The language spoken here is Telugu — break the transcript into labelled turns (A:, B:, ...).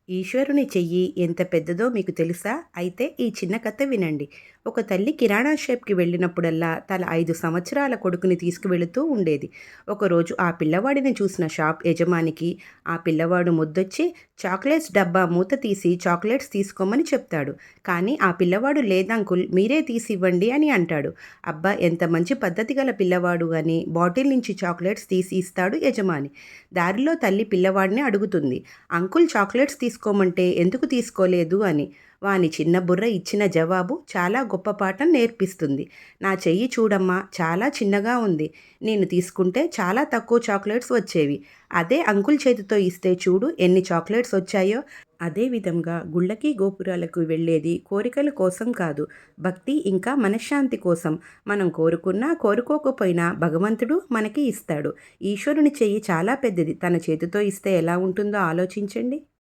A: ఈశ్వరుని చెయ్యి ఎంత పెద్దదో మీకు తెలుసా? అయితే ఈ చిన్న కథ వినండి. ఒక తల్లి కిరాణా షాప్‌కి వెళ్ళినప్పుడల్లా తన 5 సంవత్సరాల కొడుకుని తీసుకువెళుతూ ఉండేది. ఒకరోజు ఆ పిల్లవాడిని చూసిన షాప్ యజమానికి ఆ పిల్లవాడు ముద్దొచ్చి చాక్లెట్స్ డబ్బా మూత తీసి చాక్లెట్స్ తీసుకోమని చెప్తాడు. కానీ ఆ పిల్లవాడు లేదంకుల్ మీరే తీసివ్వండి అని అంటాడు. అబ్బా! ఎంత మంచి పద్ధతి గల పిల్లవాడు అని బాటిల్ నుంచి చాక్లెట్స్ తీసి ఇస్తాడు యజమాని. దారిలో తల్లి పిల్లవాడిని అడుగుతుంది. అంకుల్ చాక్లెట్స్ తీసుకోమంటే ఎందుకు తీసుకోలేదు అని. వాని చిన్న బుర్ర ఇచ్చిన జవాబు చాలా గొప్ప పాఠం నేర్పిస్తుంది. నా చెయ్యి చూడమ్మా చాలా చిన్నగా ఉంది. నేను తీసుకుంటే చాలా తక్కువ చాక్లెట్స్ వచ్చేవి. అదే అంకుల్ చేతితో ఇస్తే చూడు ఎన్ని చాక్లెట్స్ వచ్చాయో. అదే విధంగా గుళ్ళకి గోపురాలకు వెళ్ళేది కోరికల కోసం కాదు, భక్తి ఇంకా మనశ్శాంతి కోసం. మనం కోరుకున్నా కోరుకోకపోయినా భగవంతుడు మనకి ఇస్తాడు. ఈశ్వరుని చెయ్యి చాలా పెద్దది. తన చేతితో ఇస్తే ఎలా ఉంటుందో ఆలోచించండి.